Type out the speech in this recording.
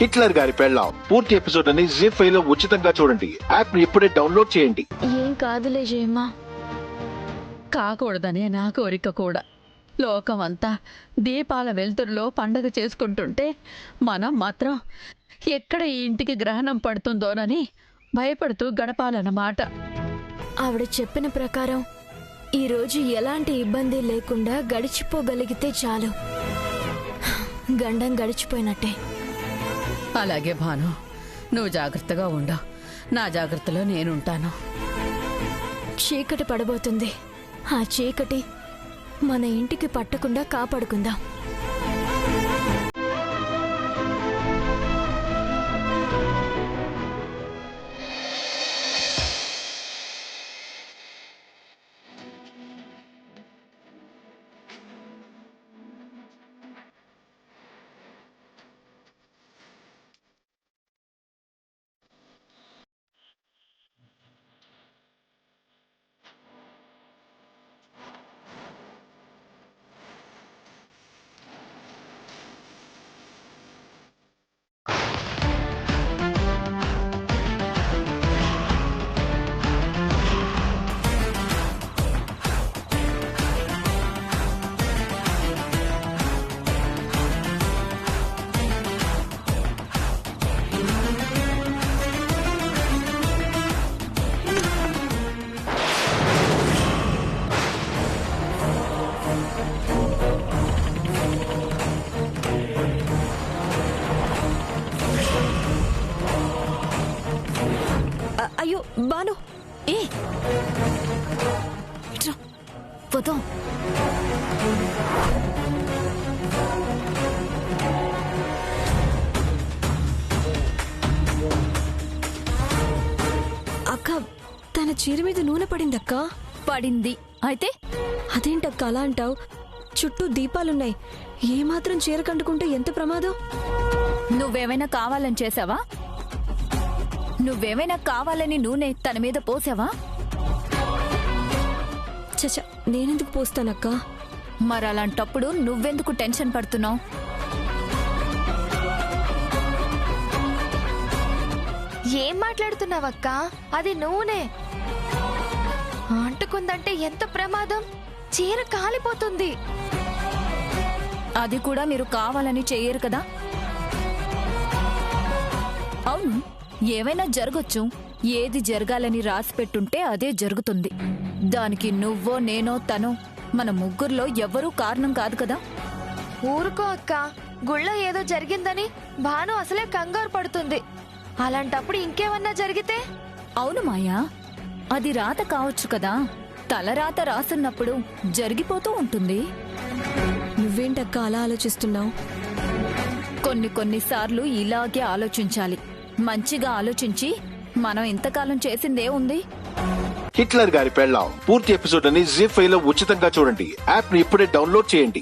Hitler గారి పెళ్ళాం పూర్తి ఎపిసోడ్ అని జీ5 లో ఉచితంగా చూడండి. యాప్ ని ఇప్పుడే డౌన్లోడ్ చేయండి. ఏం కాదులే జయమ్మా. కాకూడదనే నా కోరిక కూడా. లోకమంతా దీపాల వెలుతురులో పండగ చేసుకుంటుంటే మనం మాత్రం ఎక్కడ ఈ ఇంటికి గ్రహణం పడుతుందోనని భయపడుతూ గడపాలన్నమాట. ఆవిడ చెప్పిన ప్రకారం ఈరోజు ఎలాంటి ఇబ్బంది లేకుండా గడిచిపోగలిగితే చాలు. గండం గడిచిపోయినట్టే. అలాగే భాను, నువ్వు జాగ్రత్తగా ఉండు. నా జాగ్రత్తలో నేనుంటాను. చీకటి పడబోతుంది. ఆ చీకటి మన ఇంటికి పట్టకుండా కాపాడుకుందాం. అయ్యో బాను, ఏ పోతాం. అక్క, తన చీర మీద నూనె పడిందక్క. పడింది అయితే అదేంటక్క అలా అంటావు? చుట్టూ దీపాలున్నాయి. ఏమాత్రం చీర కంటుకుంటే ఎంత ప్రమాదం. నువ్వేమైనా కావాలని చేసావా? నువ్వేమైనా కావాలని నూనె తన మీద పోసావా? చచ, నేనెందుకు పోస్తానక్క? మరలాంటప్పుడు నువ్వెందుకు టెన్షన్ పడుతున్నావు? ఏం మాట్లాడుతున్నావక్క? అది నూనె అంటుకుందంటే ఎంత ప్రమాదం. చీర కాలిపోతుంది. అది కూడా మీరు కావాలని చెయ్యరు కదా. అవును, ఏవైనా జరగొచ్చు. ఏది జరగాలని రాసి పెట్టుంటే అదే జరుగుతుంది. దానికి నువ్వో నేనో తనో మన ముగ్గురులో ఎవ్వరూ కారణం కాదు కదా. ఊరుకో అక్క, గుళ్ళో ఏదో జరిగిందని భాను అసలే కంగారు పడుతుంది. అలాంటప్పుడు ఇంకేమన్నా జరిగితే? అవును మాయా, అది రాత కావచ్చు కదా. తలరాత రాసున్నప్పుడు జరిగిపోతూ ఉంటుంది. నువ్వేంటక్క అలా ఆలోచిస్తున్నావు? కొన్నిసార్లు ఇలాగే ఆలోచించాలి. మంచిగా ఆలోచించి మనం ఇంతకాలం చేసిందే ఉంది. హిట్లర్ గారి పెళ్ళాం పూర్తి ఎపిసోడ్ అని జీ5 లో ఉచితంగా చూడండి. యాప్ ని ఇప్పుడే డౌన్లోడ్ చేయండి.